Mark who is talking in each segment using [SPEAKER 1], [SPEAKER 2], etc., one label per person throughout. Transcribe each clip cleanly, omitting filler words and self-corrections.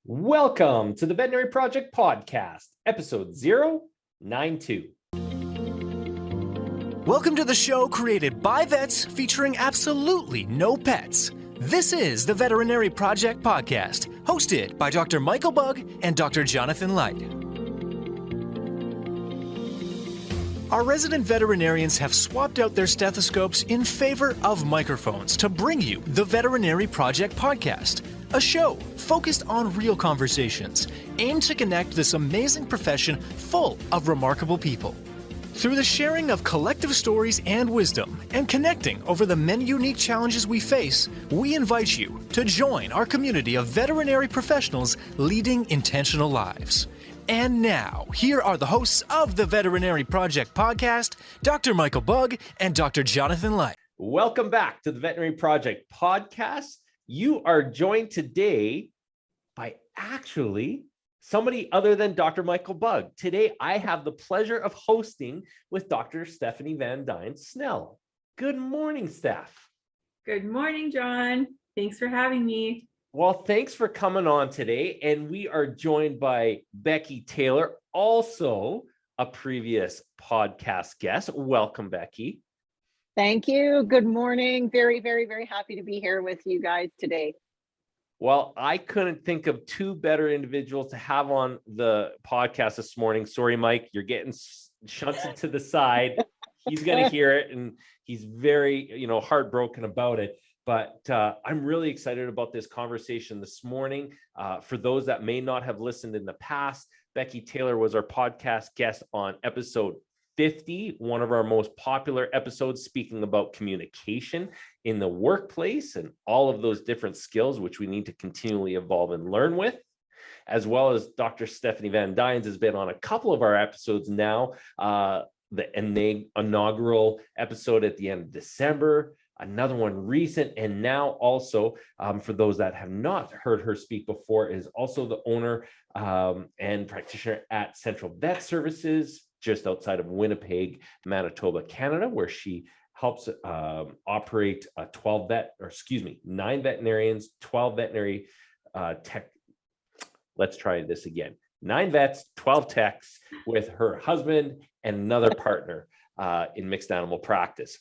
[SPEAKER 1] Welcome to the Veterinary Project Podcast, episode 092.
[SPEAKER 2] Welcome to the show created by vets featuring absolutely no pets. This is the Veterinary Project Podcast, hosted by Dr. Michael Bugg and Dr. Jonathan Leicht. Our resident veterinarians have swapped out their stethoscopes in favor of microphones to bring you the Veterinary Project Podcast, a show focused on real conversations, aimed to connect this amazing profession full of remarkable people. Through the sharing of collective stories and wisdom, and connecting over the many unique challenges we face, we invite you to join our community of veterinary professionals leading intentional lives. And now, here are the hosts of the Veterinary Project Podcast, Dr. Michael Bugg and Dr. Jonathan Leicht.
[SPEAKER 1] Welcome back to the Veterinary Project Podcast. You are joined today by actually somebody other than Dr. Michael Bugg. Today, I have the pleasure of hosting with Dr. Stephanie Van Deynze Snell. Good morning, Steph.
[SPEAKER 3] Good morning, John. Thanks for having me.
[SPEAKER 1] Well, thanks for coming on today. And we are joined by Becky Taylor, also a previous podcast guest. Welcome, Becky.
[SPEAKER 4] Thank you. Good morning. Very, very, very happy to be here with you guys today.
[SPEAKER 1] Well, I couldn't think of two better individuals to have on the podcast this morning. Sorry, Mike, you're getting shunted to the side. He's going to hear it, and he's very, heartbroken about it. But I'm really excited about this conversation this morning. For those that may not have listened in the past, Becky Taylor was our podcast guest on episode 50, one of our most popular episodes, speaking about communication in the workplace and all of those different skills which we need to continually evolve and learn with, as well as Dr. Stephanie Van Deynze has been on a couple of our episodes now, the inaugural episode at the end of December, another one recent, and now also, for those that have not heard her speak before, is also the owner and practitioner at Central Vet Services, just outside of Winnipeg, Manitoba, Canada, where she helps operate 9 veterinarians, 12 veterinary tech. Let's try this again. 9 vets, 12 techs with her husband and another partner in mixed animal practice.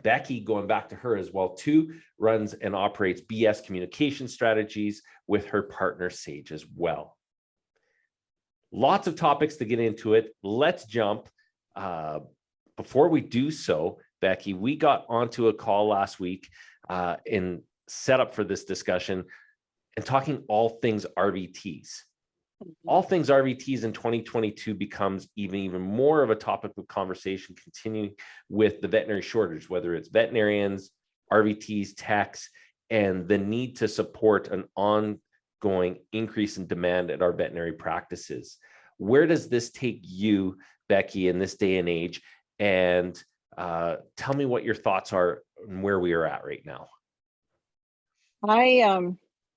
[SPEAKER 1] Becky, going back to her as well too, runs and operates BS communication strategies with her partner Sage as well. Lots of topics to get into it. Let's jump. Before we do so, Becky, we got onto a call last week and set up for this discussion and talking all things RVTs. All things RVTs in 2022 becomes even more of a topic of conversation, continuing with the veterinary shortage, whether it's veterinarians, RVTs, techs, and the need to support an ongoing increase in demand at our veterinary practices. Where does this take you, Becky, in this day and age? And tell me what your thoughts are and where we are at right now.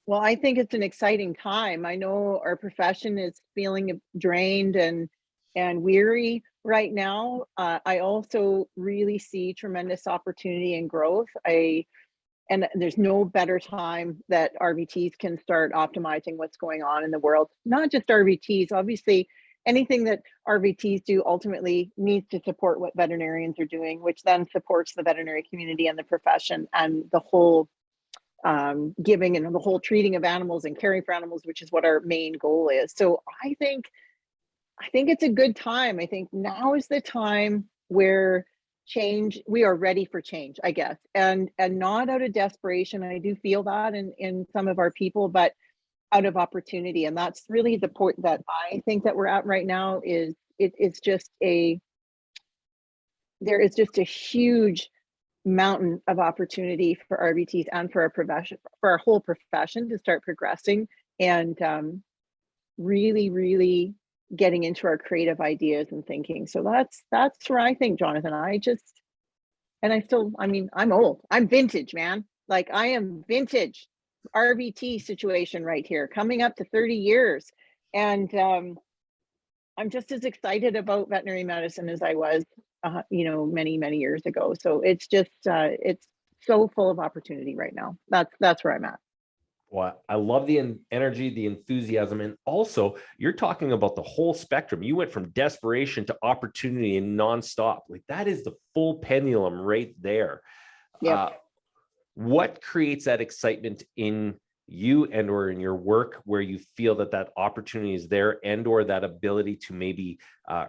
[SPEAKER 4] Well, I think it's an exciting time. I know our profession is feeling drained and weary right now. I also really see tremendous opportunity and growth. And there's no better time that RVTs can start optimizing what's going on in the world. Not just RVTs, obviously, anything that RVTs do ultimately needs to support what veterinarians are doing, which then supports the veterinary community and the profession and the whole giving and the whole treating of animals and caring for animals, which is what our main goal is. So I think it's a good time. I think now is the time where we are ready for change, I guess, and not out of desperation. I do feel that in some of our people, but out of opportunity. And that's really the point that I think that we're at right now is there is just a huge mountain of opportunity for RVTs and for our profession, for our whole profession to start progressing and really, really getting into our creative ideas and thinking. So that's where I think, Jonathan, I'm old. I'm vintage, man. Like I am vintage RVT situation right here, coming up to 30 years. And I'm just as excited about veterinary medicine as I was, many, many years ago. So it's just, it's so full of opportunity right now. That's where I'm at.
[SPEAKER 1] Well, I love the energy, the enthusiasm, and also you're talking about the whole spectrum. You went from desperation to opportunity and nonstop. Like that is the full pendulum right there.
[SPEAKER 4] Yeah.
[SPEAKER 1] What creates that excitement in you and or in your work where you feel that that opportunity is there and or that ability to maybe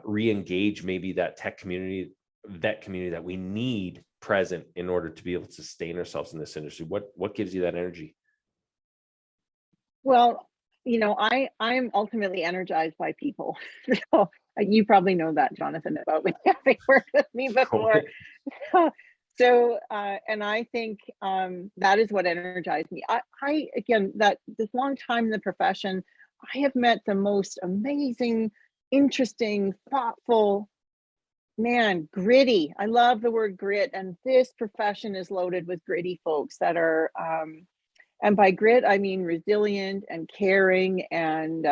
[SPEAKER 1] re-engage maybe that tech community, vet community that we need present in order to be able to sustain ourselves in this industry? What gives you that energy?
[SPEAKER 4] Well, I'm ultimately energized by people. So you probably know that, Jonathan, about me having worked with me before. And I think that is what energized me. I again, that this long time in the profession, I have met the most amazing, interesting, thoughtful, man, gritty. I love the word grit, and this profession is loaded with gritty folks that are, and by grit I mean resilient and caring and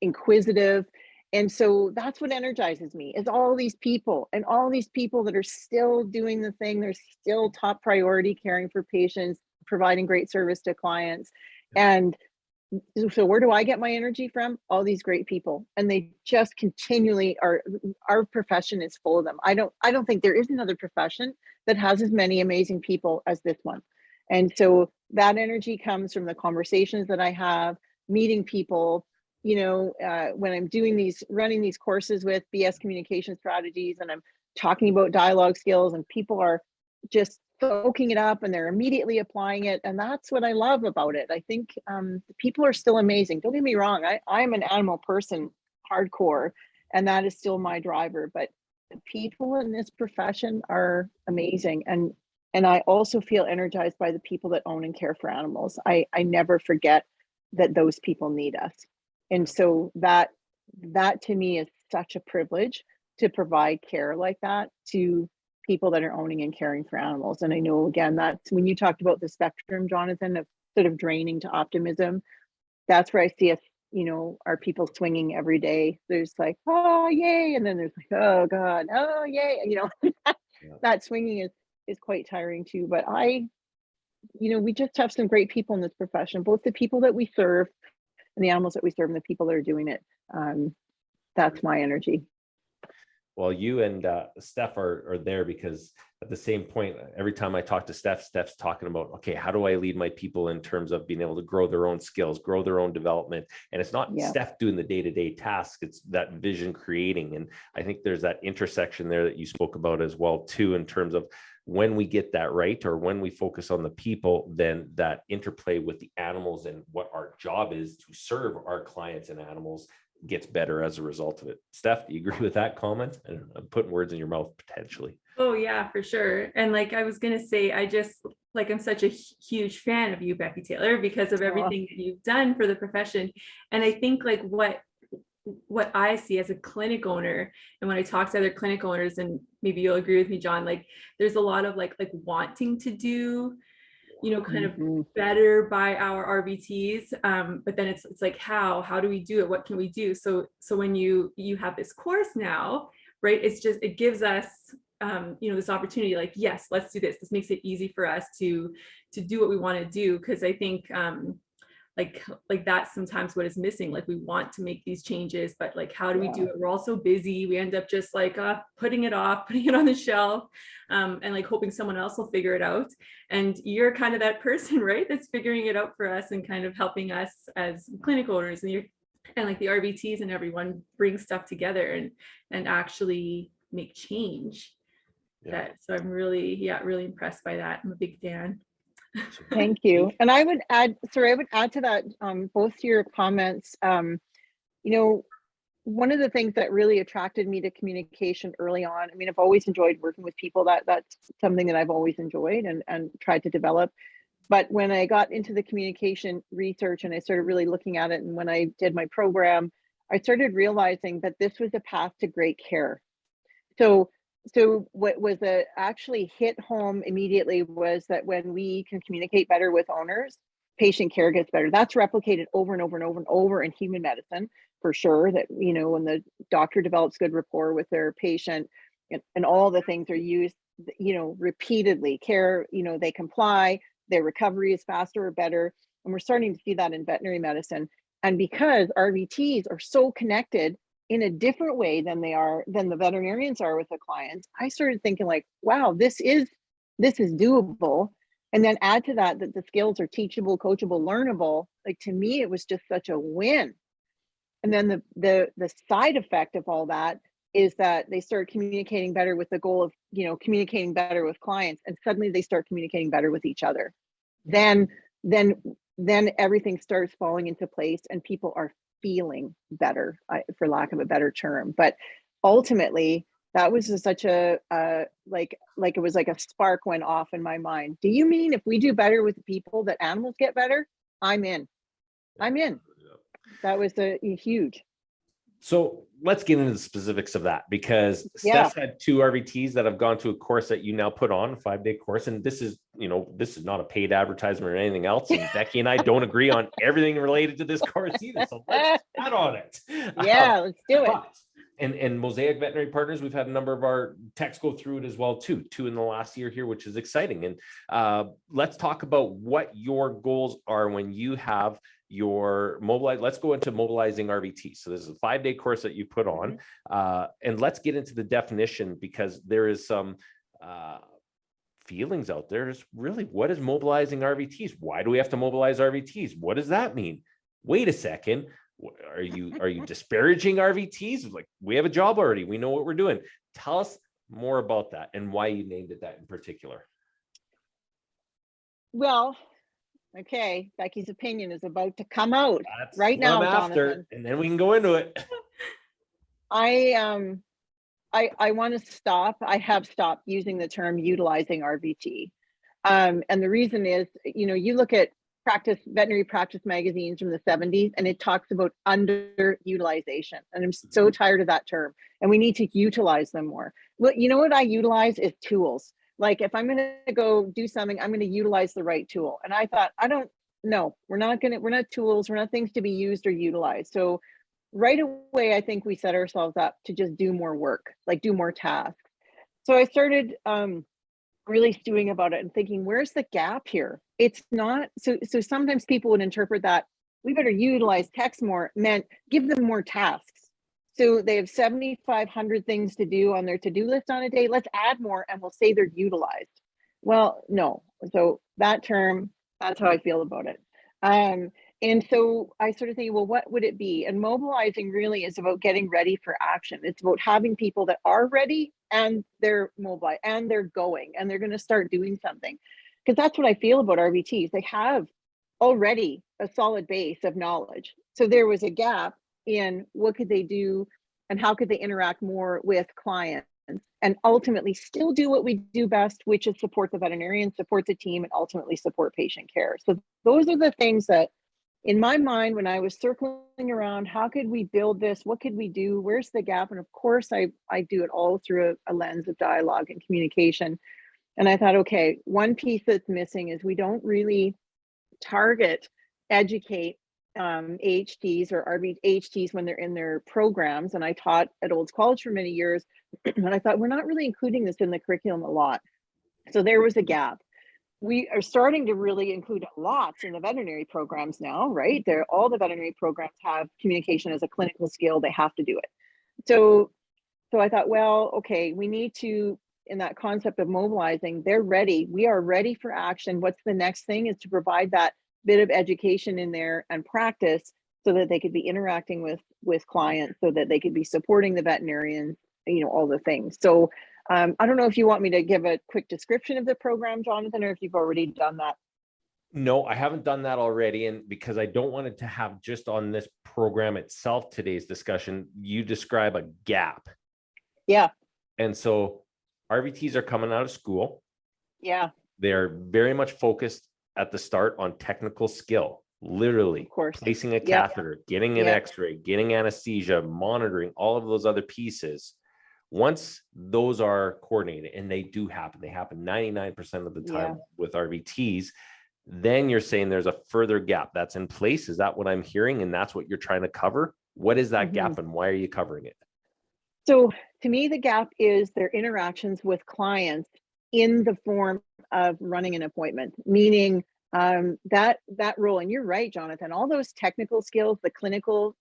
[SPEAKER 4] inquisitive. And so that's what energizes me, is all these people and all these people that are still doing the thing. They're still top priority, caring for patients, providing great service to clients. And so where do I get my energy from? All these great people. And they just continually are. Our profession is full of them. I don't think there is another profession that has as many amazing people as this one. And so that energy comes from the conversations that I have, meeting people, when I'm running these courses with BS communication strategies, and I'm talking about dialogue skills, and people are just soaking it up and they're immediately applying it. And that's what I love about it. I think the people are still amazing. Don't get me wrong. I'm an animal person, hardcore, and that is still my driver. But the people in this profession are amazing. And I also feel energized by the people that own and care for animals. I never forget that those people need us. And so that to me is such a privilege to provide care like that to people that are owning and caring for animals. And I know, again, that's when you talked about the spectrum, Jonathan, of sort of draining to optimism, that's where I see us, our people swinging every day. There's like, oh, yay. And then there's like, oh God, oh, yay. That swinging is quite tiring too. But we just have some great people in this profession, both the people that we serve and the animals that we serve and the people that are doing it. That's my energy.
[SPEAKER 1] Well, you and Steph are there because at the same point, every time I talk to Steph's talking about, okay, how do I lead my people in terms of being able to grow their own skills, grow their own development? And it's not Steph doing the day-to-day tasks, it's that vision creating. And I think there's that intersection there that you spoke about as well, too, in terms of when we get that right, or when we focus on the people, then that interplay with the animals and what our job is to serve our clients and animals gets better as a result of it. Steph, do you agree with that comment? I don't know, I'm putting words in your mouth potentially.
[SPEAKER 3] Oh yeah, for sure. And like I was gonna say, I'm such a huge fan of you, Becky Taylor, because of everything that you've done for the profession. And I think like what I see as a clinic owner, and when I talk to other clinic owners, and maybe you'll agree with me, John, like there's a lot of like wanting to do, kind of better by our RVTs. But then it's like, how do we do it? What can we do? So when you have this course now, right, it gives us, this opportunity, like, yes, let's do this. This makes it easy for us to do what we want to do. Cause I think, like that's sometimes what is missing. Like we want to make these changes, but like, how do we do it? We're all so busy. We end up just like putting it off, putting it on the shelf, and like hoping someone else will figure it out. And you're kind of that person, right? That's figuring it out for us and kind of helping us as clinic owners, and like the RVTs and everyone bring stuff together and actually make change. So I'm really impressed by that. I'm a big fan.
[SPEAKER 4] Thank you. And I would add to that, both to your comments. One of the things that really attracted me to communication early on, I mean, I've always enjoyed working with people. That's something that I've always enjoyed and tried to develop. But when I got into the communication research and I started really looking at it, and when I did my program, I started realizing that this was a path to great care. So what was actually hit home immediately was that when we can communicate better with owners, patient care gets better. That's replicated over and over and over and over in human medicine, for sure, that, when the doctor develops good rapport with their patient and all the things are used, repeatedly, care, they comply, their recovery is faster or better. And we're starting to see that in veterinary medicine. And because RVTs are so connected in a different way than the veterinarians are with the clients, I started thinking like, wow, this is doable. And then add to that the skills are teachable, coachable, learnable. Like, to me, it was just such a win. And then the side effect of all that is that they start communicating better with the goal of, communicating better with clients, and suddenly they start communicating better with each other. Then everything starts falling into place and people are feeling better, for lack of a better term. But ultimately, that was just such a like it was like a spark went off in my mind. Do you mean if we do better with people that animals get better? I'm in. That was a huge.
[SPEAKER 1] So let's get into the specifics of that, because
[SPEAKER 4] Yeah.
[SPEAKER 1] Steph's had 2 RVTs that have gone to a course that you now put on, a 5-day course. And this is not a paid advertisement or anything else. And Becky and I don't agree on everything related to this course either. So let's chat on it.
[SPEAKER 4] Yeah, let's do it.
[SPEAKER 1] And Mosaic Veterinary Partners, we've had a number of our techs go through it as well too, 2 in the last year here, which is exciting. And let's talk about what your goals are when you have your let's go into mobilizing RVT. So this is a 5-day course that you put on, and let's get into the definition, because there is some feelings out there. Is really, what is mobilizing RVTs? Why do we have to mobilize RVTs? What does that mean? Wait a second. Are you disparaging RVTs? Like, we have a job already. We know what we're doing. Tell us more about that and why you named it that in particular.
[SPEAKER 4] Well, okay, Becky's opinion is about to come out.
[SPEAKER 1] That's
[SPEAKER 4] right
[SPEAKER 1] what
[SPEAKER 4] now,
[SPEAKER 1] I'm after,
[SPEAKER 4] Jonathan.
[SPEAKER 1] and then we can go into it.
[SPEAKER 4] I want to stop. I have stopped using the term utilizing RVT. And the reason is, you look at veterinary practice magazines from the 70s, and it talks about underutilization. And I'm so tired of that term. And we need to utilize them more. Well, what I utilize is tools. Like, if I'm going to go do something, I'm going to utilize the right tool. And I thought, we're not tools. We're not things to be used or utilized. So right away, I think we set ourselves up to just do more work, like do more tasks. So I started really stewing about it and thinking, where's the gap here? It's not, so sometimes people would interpret that we better utilize techs more meant give them more tasks. So they have 7,500 things to do on their to-do list on a day. Let's add more and we'll say they're utilized. Well, no. So that term, that's how I feel about it. And so I started thinking, well, what would it be? And mobilizing really is about getting ready for action. It's about having people that are ready and they're mobile and they're going and they're going to start doing something. Because that's what I feel about RVTs. They have already a solid base of knowledge. So there was a gap in what could they do and how could they interact more with clients and ultimately still do what we do best, which is support the veterinarian, support the team, and ultimately support patient care. So those are the things that, in my mind, when I was circling around, how could we build this? What could we do? Where's the gap? And of course, I do it all through a lens of dialogue and communication. And I thought, okay, one piece that's missing is we don't really target, educate AHTs or RVHTs when they're in their programs. And I taught at Olds College for many years, and I thought we're not really including this in the curriculum a lot. So there was a gap. We are starting to really include lots in the veterinary programs now, right? All the veterinary programs have communication as a clinical skill. They have to do it. So I thought, well, okay, we need to, in that concept of mobilizing, they're ready. We are ready for action. What's the next thing is to provide that bit of education in there and practice so that they could be interacting with clients, so that they could be supporting the veterinarians, all the things. So I don't know if you want me to give a quick description of the program, Jonathan, or if you've already done that.
[SPEAKER 1] No, I haven't done that already. And because I don't want it to have just on this program itself, today's discussion, you describe a gap.
[SPEAKER 4] Yeah.
[SPEAKER 1] And so RVTs are coming out of school.
[SPEAKER 4] Yeah.
[SPEAKER 1] They're very much focused at the start on technical skill, literally
[SPEAKER 4] of course.
[SPEAKER 1] Placing a catheter, getting an x-ray, getting anesthesia, monitoring, all of those other pieces. Once those are coordinated, and they do happen, they happen 99% of the time with RVTs, then you're saying there's a further gap that's in place. Is that what I'm hearing? And that's what you're trying to cover? What is that gap and why are you covering it?
[SPEAKER 4] So to me, the gap is their interactions with clients in the form of running an appointment, meaning that role. And you're right, Jonathan, all those technical skills, the clinical,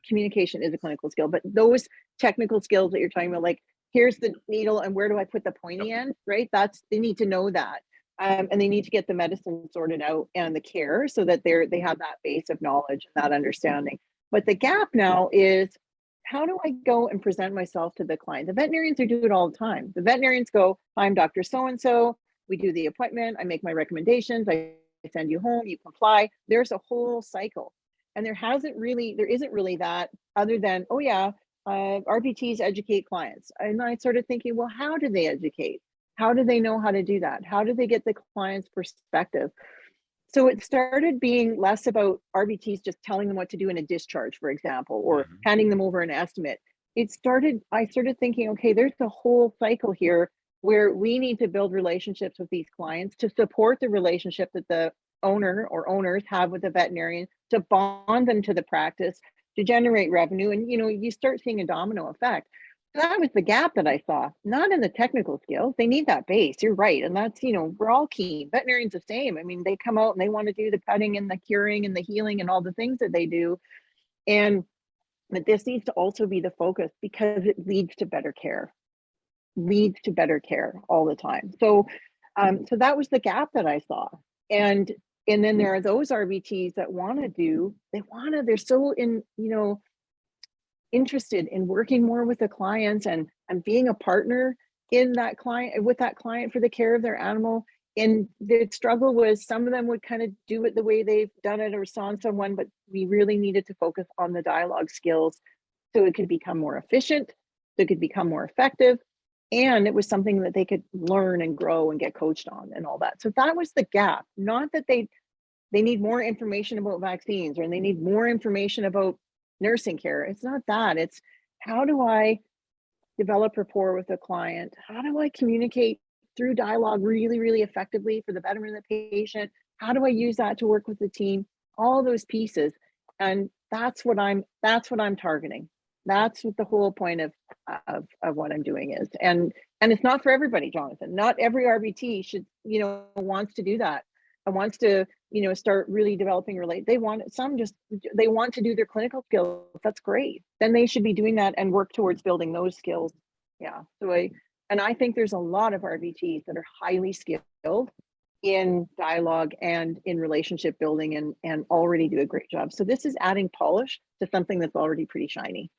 [SPEAKER 4] communication is a clinical skill, but those technical skills that you're talking about, like, here's the needle and where do I put the pointy end, right? They need to know that. And they need to get the medicine sorted out and the care so that they have that base of knowledge and that understanding. But the gap now is, how do I go and present myself to the client? The veterinarians are doing it all the time. The veterinarians go, I'm Dr. So-and-so. We do the appointment. I make my recommendations. I send you home. You comply. There's a whole cycle. And there isn't really that, other than, oh yeah, RVTs educate clients. And I started thinking, well, how do they educate? How do they know how to do that? How do they get the client's perspective? So it started being less about RVTs just telling them what to do in a discharge, for example, or handing them over an estimate. I started thinking, okay, there's a whole cycle here where we need to build relationships with these clients to support the relationship that the owner or owners have with the veterinarian, to bond them to the practice, to generate revenue. And, you start seeing a domino effect. That was the gap that I saw, not in the technical skills. They need that base. You're right. And that's, we're all keen. Veterinarians the same. I mean, they come out and they want to do the cutting and the curing and the healing and all the things that they do. But this needs to also be the focus, because it leads to better care all the time. So that was the gap that I saw. And then there are those RVTs that they're so interested in working more with the clients and being a partner with that client for the care of their animal. And the struggle was, some of them would kind of do it the way they've done it or saw someone, but we really needed to focus on the dialogue skills so it could become more efficient, so it could become more effective. And it was something that they could learn and grow and get coached on and all that. So that was the gap. Not that they need more information about vaccines or they need more information about nursing care. It's not that. It's, how do I develop rapport with a client? How do I communicate through dialogue really, really effectively for the betterment of the patient? How do I use that to work with the team? All those pieces. And that's what I'm targeting. That's what the whole point of what I'm doing is. And it's not for everybody, Jonathan. Not every RVT wants to do that and wants to, start really developing they want to do their clinical skills. That's great. Then they should be doing that and work towards building those skills. Yeah. So I think there's a lot of RVTs that are highly skilled in dialogue and in relationship building and already do a great job. So this is adding polish to something that's already pretty shiny.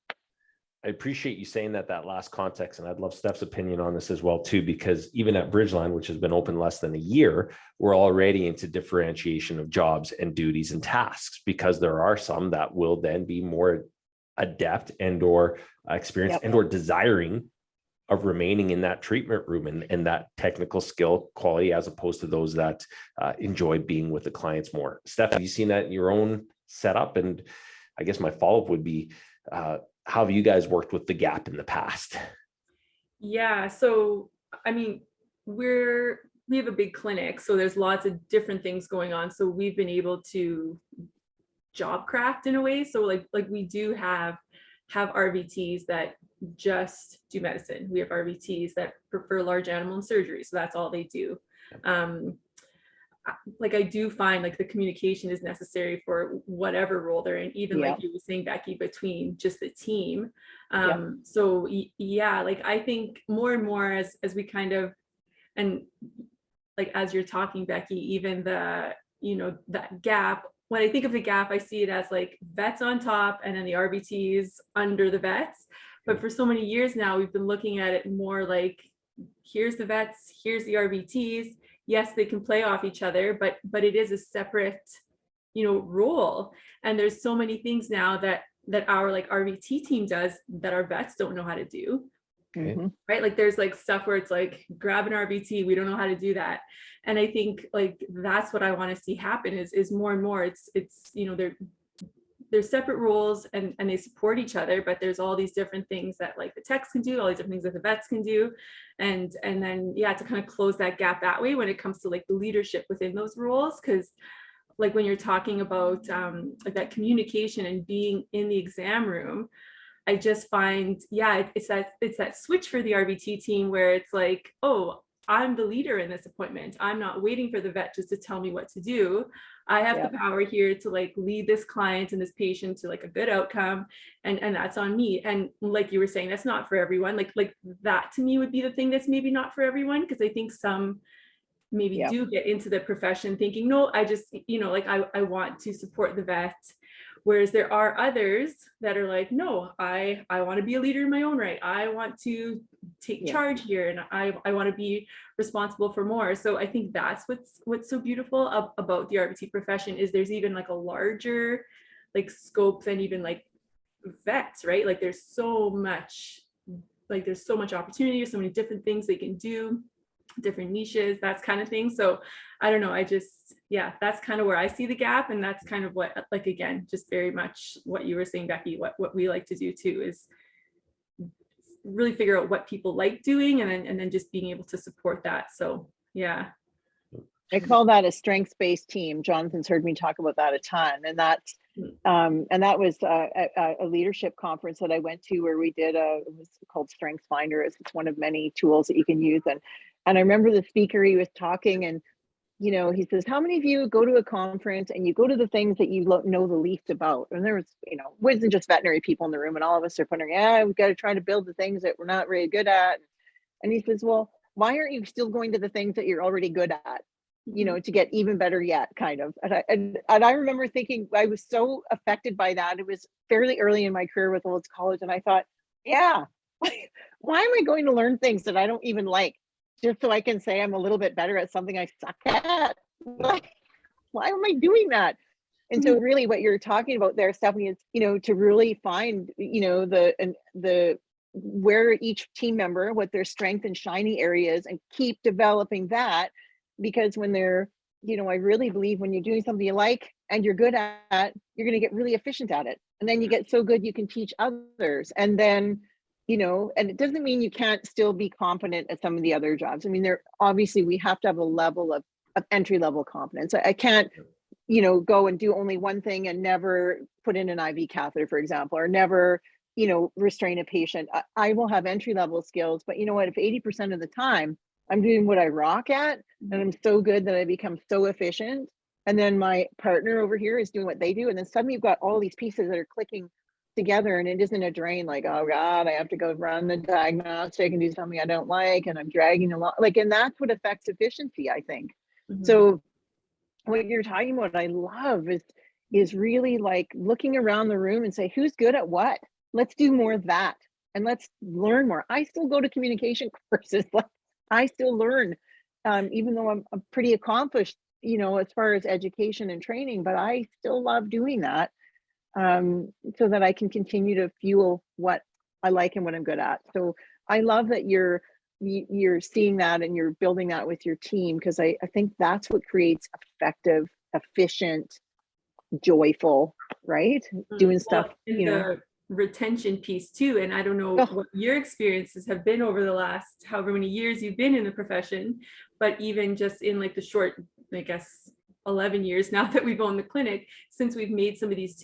[SPEAKER 1] I appreciate you saying that last context, and I'd love Steph's opinion on this as well too, because even at Bridgeline, which has been open less than a year, we're already into differentiation of jobs and duties and tasks, because there are some that will then be more adept and or experienced and or desiring of remaining in that treatment room and that technical skill quality, as opposed to those that enjoy being with the clients more. Steph, have you seen that in your own setup? And I guess my follow-up would be, how have you guys worked with the gap in the past?
[SPEAKER 3] Yeah, so I mean, we have a big clinic, so there's lots of different things going on. So we've been able to job craft in a way. So like we do have RVTs that just do medicine. We have RVTs that prefer large animal and surgery, so that's all they do. I do find like the communication is necessary for whatever role they're in, even like you were saying, Becky, between just the team. So yeah, like I think more and more as we kind of, and like as you're talking, Becky, even that gap, when I think of the gap, I see it as like vets on top and then the RVTs under the vets. But for so many years now, we've been looking at it more like, here's the vets, here's the RVTs. Yes, they can play off each other, but it is a separate, role. And there's so many things now that our like RVT team does that our vets don't know how to do.
[SPEAKER 4] Mm-hmm. Right?
[SPEAKER 3] Like there's like stuff where it's like, grab an RVT, we don't know how to do that. And I think like that's what I want to see happen is more and more it's they're separate roles and they support each other, but there's all these different things that like the techs can do, all these different things that the vets can do. And then, to kind of close that gap that way when it comes to like the leadership within those roles. Cause like when you're talking about like that communication and being in the exam room, I just find, it's that switch for the RVT team where it's like, oh, I'm the leader in this appointment. I'm not waiting for the vet just to tell me what to do. I have the power here to like lead this client and this patient to like a good outcome, and that's on me. And like you were saying, that's not for everyone. Like that to me would be the thing that's maybe not for everyone, because I think some maybe do get into the profession thinking, no, I just, like I want to support the vet. Whereas there are others that are like, no, I want to be a leader in my own right. I want to take charge here, and I want to be responsible for more. So I think that's what's so beautiful about the RVT profession, is there's even like a larger like scope than even like vets, right? Like there's so much opportunity, so many different things they can do, different niches, that kind of thing. So I don't know, that's kind of where I see the gap. And that's kind of what, like, again, just very much what you were saying, Becky, what we like to do too, is really figure out what people like doing, and then just being able to support that. So yeah.
[SPEAKER 4] I call that a strengths-based team. Jonathan's heard me talk about that a ton. And that's and that was a leadership conference that I went to, where we did it was called Strengths Finder. It's one of many tools that you can use. And I remember the speaker, he was talking, and he says, how many of you go to a conference and you go to the things that you know the least about? And there was, wasn't just veterinary people in the room, and all of us are wondering, we've got to try to build the things that we're not really good at. And he says, well, why aren't you still going to the things that you're already good at? To get even better yet, kind of. And I remember thinking, I was so affected by that. It was fairly early in my career with Olds College, and I thought, why am I going to learn things that I don't even like, just so I can say I'm a little bit better at something I suck at? Why am I doing that? And so really what you're talking about there, Stephanie, is, to really find, the where each team member, what their strength and shiny areas, and keep developing that. Because when they're, I really believe when you're doing something you like and you're good at, you're going to get really efficient at it. And then you get so good you can teach others. And then, and it doesn't mean you can't still be competent at some of the other jobs. I mean, obviously we have to have a level of entry level competence. I can't, go and do only one thing and never put in an IV catheter, for example, or never, restrain a patient. I will have entry level skills, but you know what, if 80% of the time I'm doing what I rock at, and I'm so good that I become so efficient, and then my partner over here is doing what they do, and then suddenly you've got all these pieces that are clicking together, and it isn't a drain, like, oh God, I have to go run the diagnostic and do something I don't like, and I'm dragging along, and that's what affects efficiency, I think. So what you're talking about, I love, is really like looking around the room and say, who's good at what? Let's do more of that, and let's learn more. I still go to communication courses, I still learn, even though I'm pretty accomplished, as far as education and training, but I still love doing that, so that I can continue to fuel what I like and what I'm good at. So I love that you're seeing that and you're building that with your team, because I think that's what creates effective, efficient, joyful, right? Doing stuff,
[SPEAKER 3] the retention piece too. And I don't know what your experiences have been over the last however many years you've been in the profession, but even just in like the short, I guess 11 years now that we've owned the clinic, since we've made some of these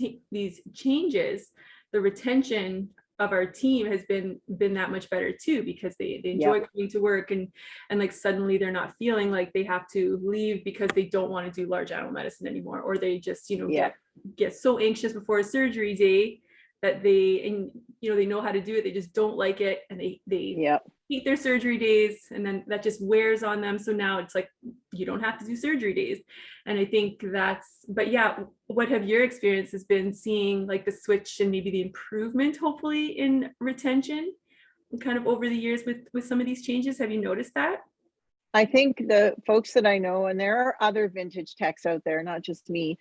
[SPEAKER 3] changes, the retention of our team has been that much better too, because they enjoy coming to work, and like suddenly they're not feeling like they have to leave because they don't want to do large animal medicine anymore, or they just get so anxious before a surgery day that they know how to do it, they just don't like it, and they hate their surgery days, and then that just wears on them. So now it's like, you don't have to do surgery days. And I think what have your experiences been, seeing like the switch and maybe the improvement hopefully in retention kind of over the years with some of these changes? Have you noticed that?
[SPEAKER 4] I think the folks that I know, and there are other vintage techs out there, not just me,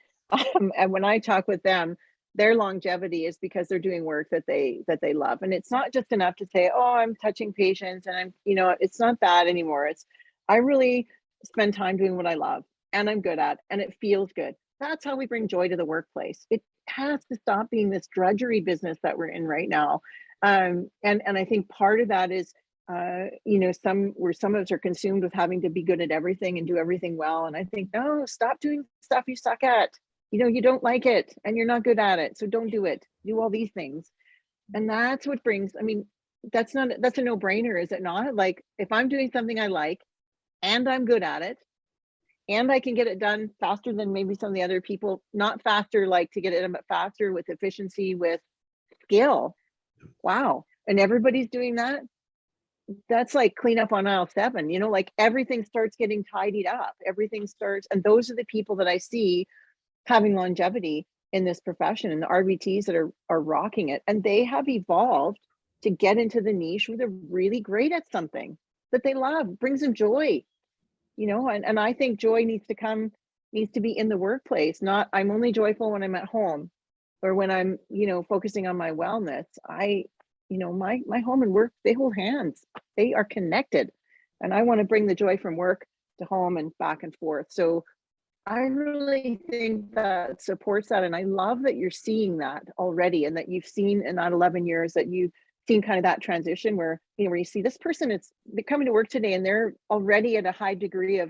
[SPEAKER 4] and when I talk with them, their longevity is because they're doing work that they love. And it's not just enough to say, oh, I'm touching patients, and I'm, it's not that anymore. It's, I really spend time doing what I love and I'm good at, and it feels good. That's how we bring joy to the workplace. It has to stop being this drudgery business that we're in right now. And I think part of that is, some of us are consumed with having to be good at everything and do everything well. And I think, no, stop doing stuff you suck at. You don't like it and you're not good at it, so don't do it. Do all these things. And that's what brings, I mean, that's a no-brainer, is it not? Like, if I'm doing something I like and I'm good at it, and I can get it done faster than maybe some of the other people, not faster like to get it done, but faster with efficiency, with skill. Wow. And everybody's doing that. That's like clean up on aisle 7, you know, like everything starts getting tidied up. Everything starts, and those are the people that I see having longevity in this profession, and the RVTs that are rocking it. And they have evolved to get into the niche where they're really great at something that they love, brings them joy, you know, and I think joy needs to be in the workplace, not I'm only joyful when I'm at home or when I'm, you know, focusing on my wellness. You know, my home and work, they hold hands, they are connected. And I want to bring the joy from work to home and back and forth. So I really think that supports that. And I love that you're seeing that already, and that you've seen in that 11 years that you've seen kind of that transition where, you know, where you see this person, they're coming to work today and they're already at a high degree of,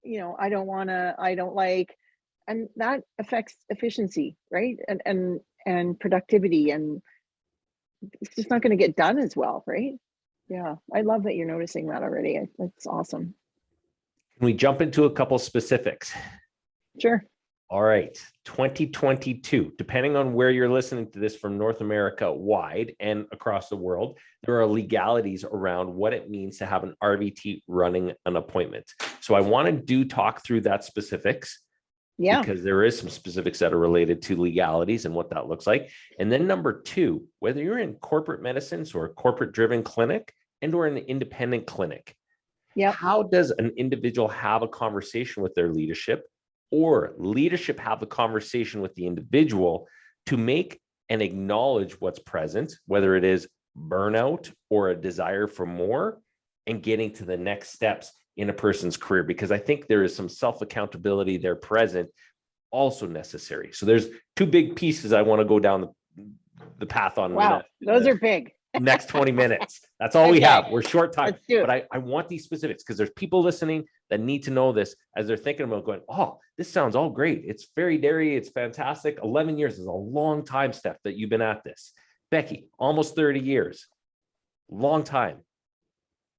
[SPEAKER 4] you know, I don't like, and that affects efficiency, right? And productivity, and it's just not going to get done as well, right? Yeah, I love that you're noticing that already. That's awesome.
[SPEAKER 1] Can we jump into a couple specifics?
[SPEAKER 4] Sure.
[SPEAKER 1] All right, 2022, depending on where you're listening to this from North America wide and across the world, there are legalities around what it means to have an RVT running an appointment. So I want to talk through that specifics. Yeah, because there is some specifics that are related to legalities and what that looks like. And then number 2, whether you're in corporate medicine or a corporate driven clinic and or an independent clinic, how does an individual have a conversation with their leadership, or leadership have a conversation with the individual to make and acknowledge what's present, whether it is burnout or a desire for more, and getting to the next steps in a person's career? Because I think there is some self-accountability there present also necessary. So there's 2 big pieces I want to go down the path on.
[SPEAKER 4] Wow, those are big.
[SPEAKER 1] Next 20 minutes. That's all we have. We're short time.
[SPEAKER 4] Let's do it.
[SPEAKER 1] But I want these specifics because there's people listening that need to know this as they're thinking about going, oh, this sounds all great. It's very dairy. It's fantastic. 11 years is a long time, Steph, that you've been at this. Becky, almost 30 years. Long time.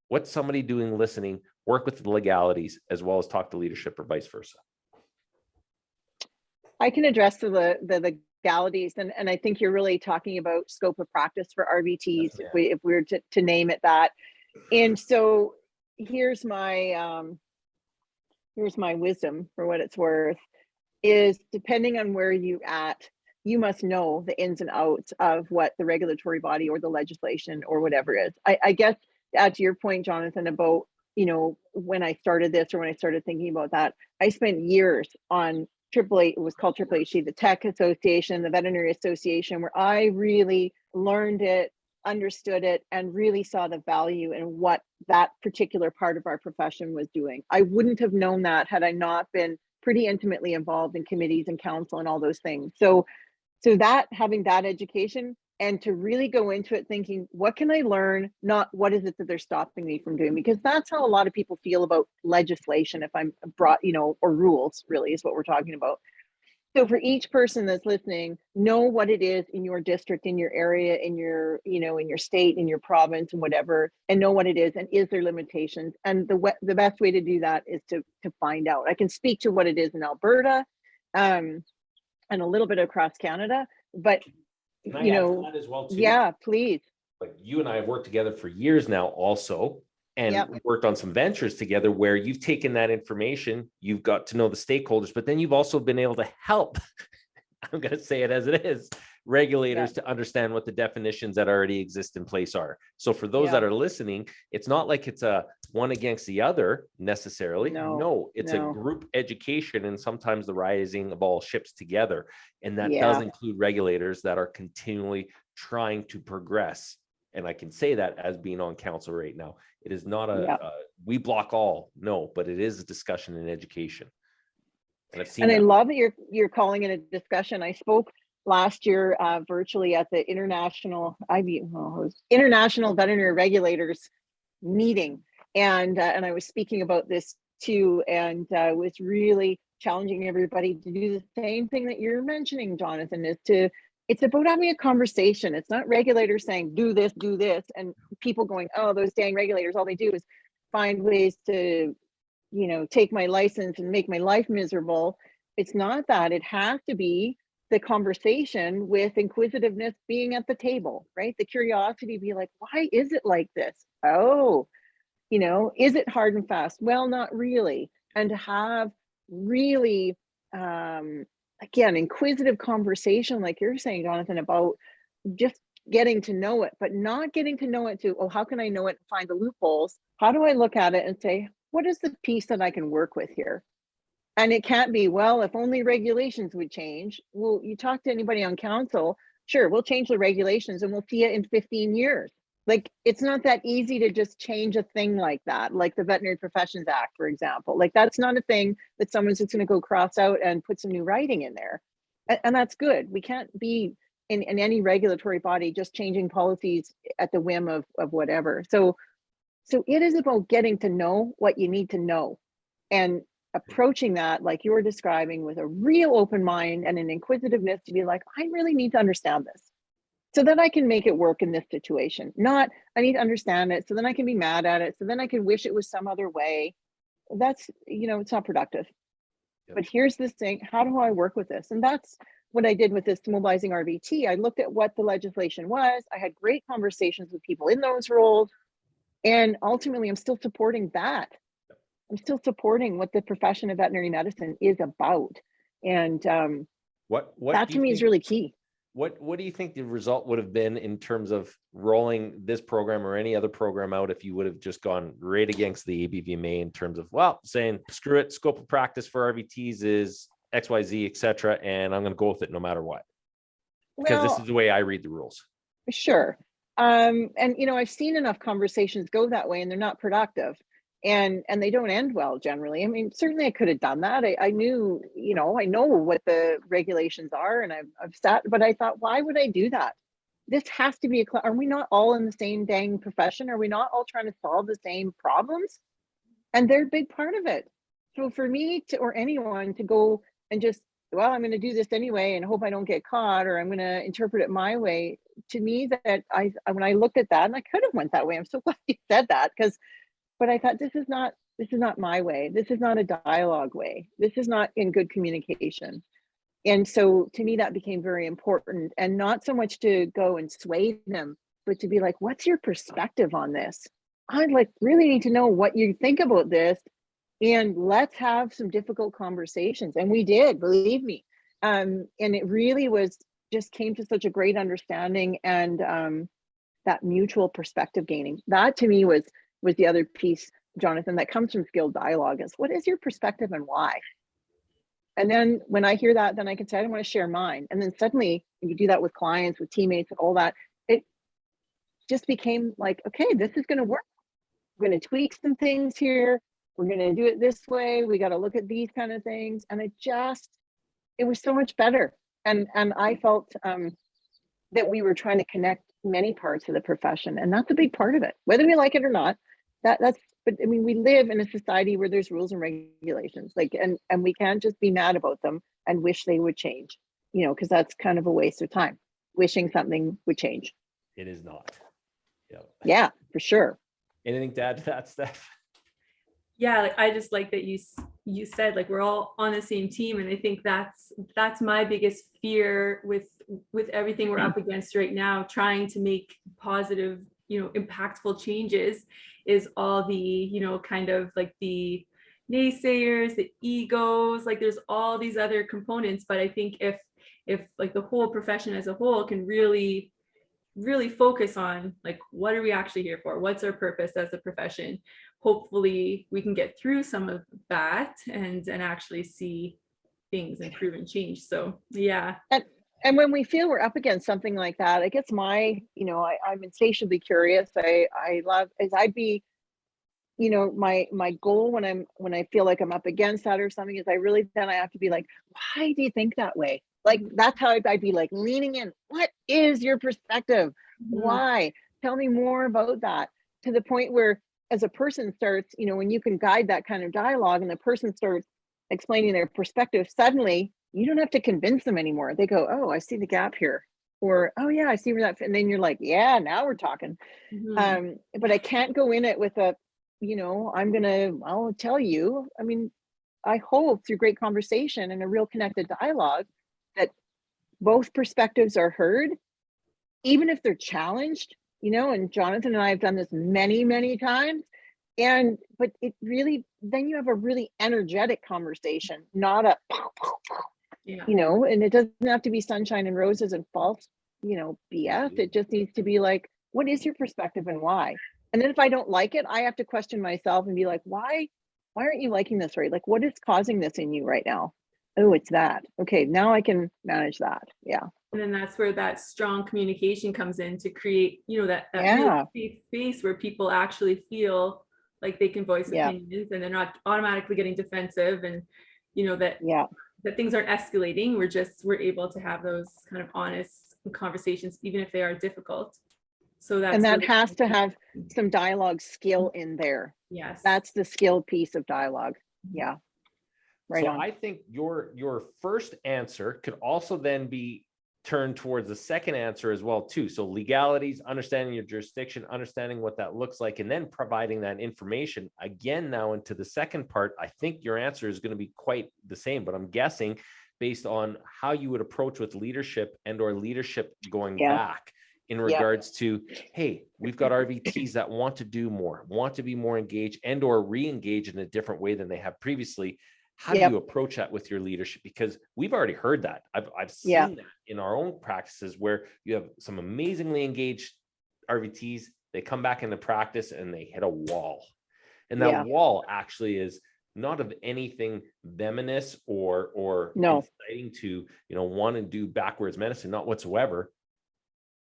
[SPEAKER 1] What's somebody doing listening? Work with the legalities as well as talk to leadership, or vice versa.
[SPEAKER 4] I can address the legalities, and I think you're really talking about scope of practice for RVTs, if we were to name it that. And so here's my wisdom, for what it's worth, is depending on where you at, you must know the ins and outs of what the regulatory body or the legislation or whatever is. I guess to your point, Jonathan, about, you know, when I started this, or when I started thinking about that, I spent years on it was called HHC, the Tech Association, the Veterinary Association, where I really learned it, understood it, and really saw the value in what that particular part of our profession was doing. I wouldn't have known that had I not been pretty intimately involved in committees and council and all those things. So that, having that education, and to really go into it thinking, what can I learn? Not what is it that they're stopping me from doing? Because that's how a lot of people feel about legislation, if I'm brought, you know, or rules, really is what we're talking about. So for each person that's listening, know what it is in your district, in your area, in your, you know, in your state, in your province, and whatever, and know what it is, and is there limitations? And the best way to do that is to find out. I can speak to what it is in Alberta, and a little bit across Canada, but
[SPEAKER 1] Can I
[SPEAKER 4] you
[SPEAKER 1] add
[SPEAKER 4] know,
[SPEAKER 1] to that as well too?
[SPEAKER 4] Yeah, please.
[SPEAKER 1] Like, you and I have worked together for years now also, and worked on some ventures together where you've taken that information, you've got to know the stakeholders, but then you've also been able to help, I'm going to say it as it is, regulators to understand what the definitions that already exist in place are. So for those that are listening, it's not like it's a one against the other necessarily. No, it's a group education, and sometimes the rising of all ships together. And that does include regulators that are continually trying to progress. And I can say that as being on council right now. It is not we block all, no, but it is a discussion in education. And I've seen
[SPEAKER 4] I love that you're calling it a discussion. I spoke last year virtually at the International Veterinary Regulators meeting, and I was speaking about this too, and was really challenging everybody to do the same thing that you're mentioning, Jonathan. It's about having a conversation. It's not regulators saying do this, and people going, oh, those dang regulators, all they do is find ways to take my license and make my life miserable. It's not that. It has to be the conversation with inquisitiveness being at the table, right? The curiosity, be like, why is it like this? Oh, is it hard and fast? Well, not really. And to have really, again, inquisitive conversation, like you're saying, Jonathan, about just getting to know it, but not getting to know it to, oh, how can I know it and find the loopholes? How do I look at it and say, what is the piece that I can work with here? And it can't be, well, if only regulations would change. Well, you talk to anybody on council, sure, we'll change the regulations and we'll see it in 15 years. Like, it's not that easy to just change a thing like that, like the Veterinary Professions Act, for example. Like, that's not a thing that someone's just going to go cross out and put some new writing in there. And that's good. We can't be in any regulatory body just changing policies at the whim of whatever. So it is about getting to know what you need to know and approaching that, like you were describing, with a real open mind and an inquisitiveness to be like, I really need to understand this so that I can make it work in this situation. Not, I need to understand it so then I can be mad at it, so then I can wish it was some other way. That's, it's not productive. Yep. But here's this thing, how do I work with this? And that's what I did with this Mobilizing RVT. I looked at what the legislation was. I had great conversations with people in those roles. And ultimately, I'm still supporting that. I'm still supporting what the profession of veterinary medicine is about. And
[SPEAKER 1] what
[SPEAKER 4] that to me is really key.
[SPEAKER 1] What do you think the result would have been in terms of rolling this program or any other program out if you would have just gone right against the ABVMA in terms of, well, saying, screw it, scope of practice for RVTs is XYZ, et cetera, and I'm going to go with it no matter what? Because this is the way I read the rules.
[SPEAKER 4] Sure. And, I've seen enough conversations go that way and they're not productive. And they don't end well generally. I mean, certainly I could have done that. I knew, I know what the regulations are, and I've sat, but I thought, why would I do that? This has to be are we not all in the same dang profession? Are we not all trying to solve the same problems? And they're a big part of it. So for me or anyone to go and just, well, I'm going to do this anyway and hope I don't get caught, or I'm going to interpret it my way. To me, that when I looked at that, and I could have went that way. I'm so glad you said that, but I thought, this is not my way. This is not a dialogue way. This is not in good communication. And so to me, that became very important, and not so much to go and sway them, but to be like, what's your perspective on this? I'd really need to know what you think about this, and let's have some difficult conversations. And we did, believe me. And it really just came to such a great understanding, and that mutual perspective gaining. That to me was the other piece, Jonathan, that comes from skilled dialogue, is what is your perspective and why? And then when I hear that, then I can say, I don't want to share mine. And then suddenly when you do that with clients, with teammates and all that, it just became like, okay, this is going to work. We're going to tweak some things here. We're going to do it this way. We got to look at these kind of things. And it was so much better. And I felt that we were trying to connect many parts of the profession. And that's a big part of it, whether we like it or not. But I mean, we live in a society where there's rules and regulations, and we can't just be mad about them and wish they would change, because that's kind of a waste of time, wishing something would change.
[SPEAKER 1] It is not.
[SPEAKER 4] Yeah, for sure.
[SPEAKER 1] Anything to add to that, Steph?
[SPEAKER 3] Yeah, I just like that you said, we're all on the same team. And I think that's my biggest fear with everything we're up against right now, trying to make positive, impactful changes, is all the, kind of the naysayers, the egos, there's all these other components. But I think if the whole profession as a whole can really focus on what are we actually here for? What's our purpose as a profession? Hopefully we can get through some of that and actually see things improve and change. So yeah.
[SPEAKER 4] And when we feel we're up against something like that, I guess I'm insatiably curious. I love, as I'd be, my goal when I feel like I'm up against that or something, is then I have to be like, why do you think that way? That's how I'd be leaning in. What is your perspective? Mm-hmm. Why? Tell me more about that, to the point where, as a person starts, when you can guide that kind of dialogue and the person starts explaining their perspective, suddenly you don't have to convince them anymore. They go, oh, I see the gap here. Or, oh yeah, I see where that, and then you're like, yeah, now we're talking. Mm-hmm. But I can't go in it with I'll tell you, I mean, I hope through great conversation and a real connected dialogue that both perspectives are heard, even if they're challenged, and Jonathan and I have done this many, many times. But it really, then you have a really energetic conversation, not a,
[SPEAKER 3] Yeah.
[SPEAKER 4] and it doesn't have to be sunshine and roses and false, BS. It just needs to be like, what is your perspective and why? And then if I don't like it, I have to question myself and be like, why aren't you liking this, right? Like, what is causing this in you right now? Oh, it's that. Okay, now I can manage that. Yeah.
[SPEAKER 3] And then that's where that strong communication comes in to create, that
[SPEAKER 4] Yeah.
[SPEAKER 3] really safe space where people actually feel like they can voice
[SPEAKER 4] Yeah.
[SPEAKER 3] opinions and they're not automatically getting defensive, and that
[SPEAKER 4] Yeah.
[SPEAKER 3] that things aren't escalating. We're able to have those kind of honest conversations, even if they are difficult. So that's
[SPEAKER 4] And that
[SPEAKER 3] really-
[SPEAKER 4] has to have some dialogue skill in there.
[SPEAKER 3] Yes.
[SPEAKER 4] That's the skill piece of dialogue. Yeah. Right
[SPEAKER 1] So
[SPEAKER 4] on.
[SPEAKER 1] I think your first answer could also then be turned towards the second answer as well too. So legalities, understanding your jurisdiction, understanding what that looks like, and then providing that information again. Now into the second part, I think your answer is going to be quite the same, but I'm guessing based on how you would approach with leadership or leadership going back in regards to, hey, we've got RVTs that want to do more, want to be more engaged or re-engage in a different way than they have previously. How do you approach that with your leadership? Because we've already heard that. I've seen that in our own practices where you have some amazingly engaged RVTs. They come back into practice and they hit a wall. And that wall actually is not of anything venomous or inciting to, want to do backwards medicine, not whatsoever.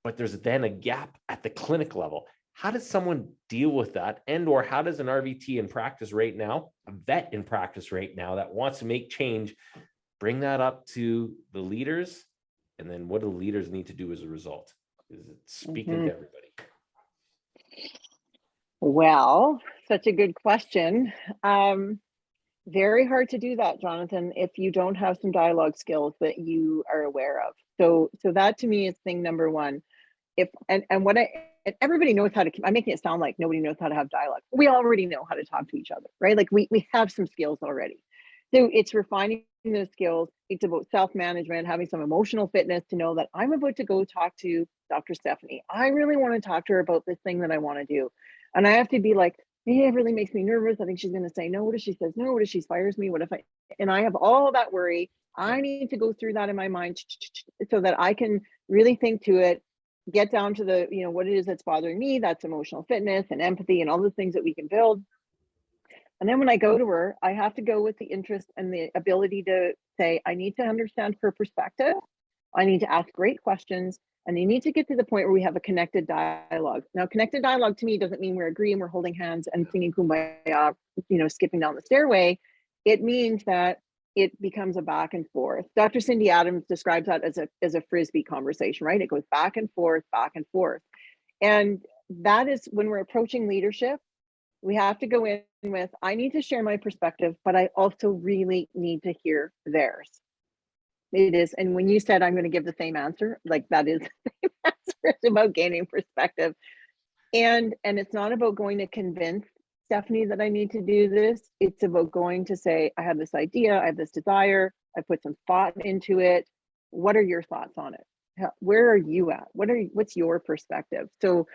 [SPEAKER 1] But there's then a gap at the clinic level. How does someone deal with that? Or how does an RVT in practice right now, a vet in practice right now that wants to make change, bring that up to the leaders? And then what do the leaders need to do as a result? Is it speaking to everybody?
[SPEAKER 4] Well, such a good question. Very hard to do that, Jonathan, if you don't have some dialogue skills that you are aware of. So that to me is thing number one. Everybody knows how to, I'm making it sound like nobody knows how to have dialogue. We already know how to talk to each other, right? Like we have some skills already. So it's refining those skills. It's about self-management, having some emotional fitness to know that I'm about to go talk to Dr. Stephanie. I really want to talk to her about this thing that I want to do. And I have to be like, hey, it really makes me nervous. I think she's going to say no. What if she says no? What if she fires me? And I have all that worry. I need to go through that in my mind so that I can really think to it, get down to the, what it is that's bothering me. That's emotional fitness and empathy and all the things that we can build. And then when I go to her, I have to go with the interest and the ability to say, I need to understand her perspective. I need to ask great questions. And you need to get to the point where we have a connected dialogue. Now, connected dialogue to me doesn't mean we're agreeing, we're holding hands and singing Kumbaya, skipping down the stairway. It means that it becomes a back and forth. Dr. Cindy Adams describes that as a Frisbee conversation, right? It goes back and forth, back and forth. And that is when we're approaching leadership, we have to go in with, I need to share my perspective, but I also really need to hear theirs. It is. And when you said I'm going to give the same answer, like that is the same answer. It's about gaining perspective. And it's not about going to convince Stephanie that I need to do this. It's about going to say, I have this idea, I have this desire, I put some thought into it. What are your thoughts on it? Where are you at? What's your perspective? So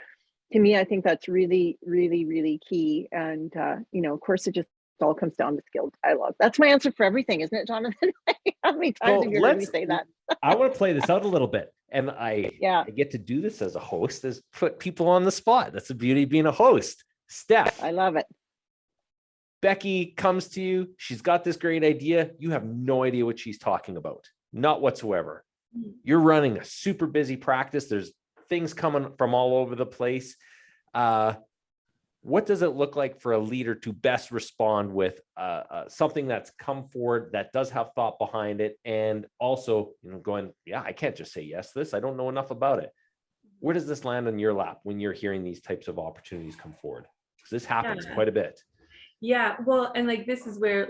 [SPEAKER 4] to me, I think that's really, really, really key. And of course, it just all comes down to skilled dialogue. That's my answer for everything, isn't it, Jonathan? How many times have you heard me say that?
[SPEAKER 1] I want to play this out a little bit. And I get to do this as a host, is put people on the spot. That's the beauty of being a host. Steph.
[SPEAKER 4] I love it.
[SPEAKER 1] Becky comes to you. She's got this great idea. You have no idea what she's talking about. Not whatsoever. You're running a super busy practice. There's things coming from all over the place. What does it look like for a leader to best respond with something that's come forward that does have thought behind it, and also going, I can't just say yes to this. I don't know enough about it. Where does this land on your lap when you're hearing these types of opportunities come forward? Because this happens quite a bit.
[SPEAKER 3] Yeah, well, and this is where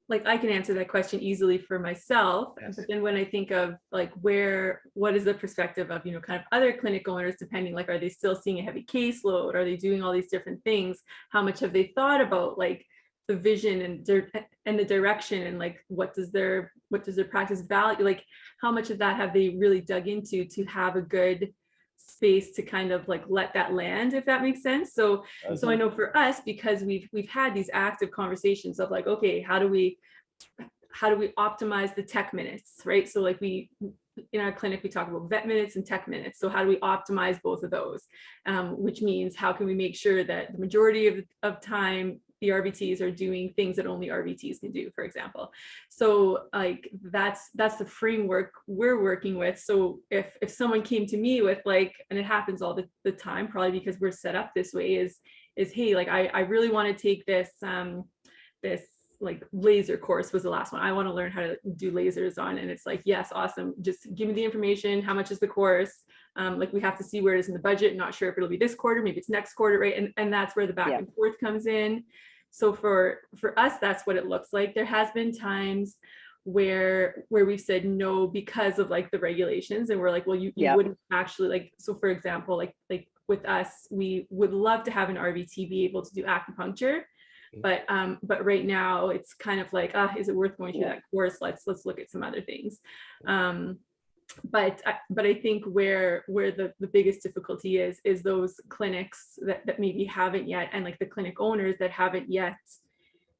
[SPEAKER 3] like I can answer that question easily for myself.
[SPEAKER 1] Yes.
[SPEAKER 3] But then when I think of like what is the perspective of, kind of other clinic owners, depending, like, are they still seeing a heavy caseload? Are they doing all these different things? How much have they thought about like the vision and the direction, and like what does their practice value? Like how much of that have they really dug into to have a good space to kind of like let that land, if that makes sense. So I know for us, because we've had these active conversations of like, okay, how do we optimize the tech minutes, right? So like in our clinic, we talk about vet minutes and tech minutes. So how do we optimize both of those? Which means how can we make sure that the majority of time the RVTs are doing things that only RVTs can do, for example. So like that's the framework we're working with. So if someone came to me with like, and it happens all the time, probably because we're set up this way, is hey, like I really want to take this this like laser course was the last one. I want to learn how to do lasers on, and it's like, yes, awesome. Just give me the information. How much is the course? Like we have to see where it is in the budget. Not sure if it'll be this quarter, maybe it's next quarter, right? And that's where the back and forth comes in. So for us, that's what it looks like. There has been times where we've said no because of like the regulations, and we're like, well, you wouldn't actually, like, so for example, like with us, we would love to have an RVT be able to do acupuncture, but right now it's kind of like, is it worth going through that course? Let's look at some other things. But I think where the biggest difficulty is those clinics that maybe haven't yet, and like the clinic owners that haven't yet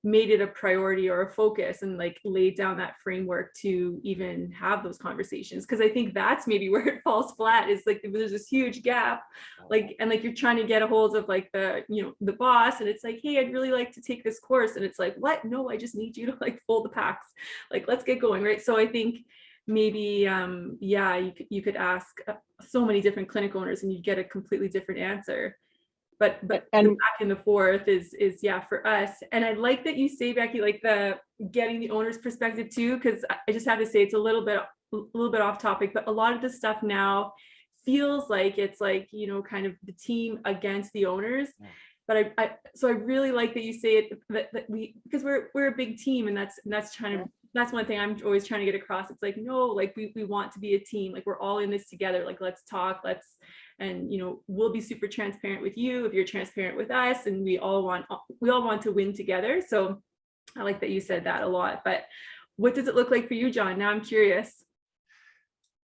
[SPEAKER 3] made it a priority or a focus and like laid down that framework to even have those conversations. Because I think that's maybe where it falls flat, is like there's this huge gap, like, and like you're trying to get a hold of like the boss, and it's like, hey, I'd really like to take this course, and it's like, what? No, I just need you to like fold the packs, like let's get going, right? So I think maybe you could ask so many different clinic owners and you'd get a completely different answer. But and the back and the forth is for us. And I like that you say, Becky, like the getting the owner's perspective too, because I just have to say it's a little bit off topic, but a lot of the stuff now feels like it's like, kind of the team against the owners. But I really like that you say it, that we, because we're a big team, and that's one thing I'm always trying to get across. It's like, no, like we want to be a team, like we're all in this together, like let's talk, and we'll be super transparent with you if you're transparent with us, and we all want to win together. So I like that you said that a lot. But what does it look like for you, John? Now I'm curious.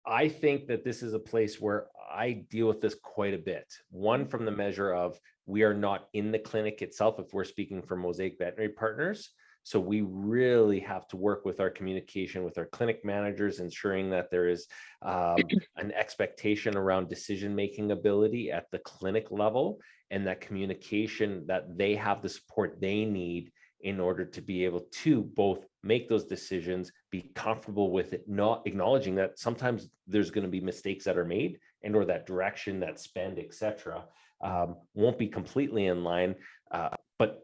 [SPEAKER 1] I think that this is a place where I deal with this quite a bit. One, from the measure of we are not in the clinic itself, if we're speaking for Mosaic Veterinary Partners. So we really have to work with our communication with our clinic managers, ensuring that there is an expectation around decision-making ability at the clinic level, and that communication that they have the support they need in order to be able to both make those decisions, be comfortable with it, not acknowledging that sometimes there's going to be mistakes that are made, and or that direction, that spend, etc., won't be completely in line, but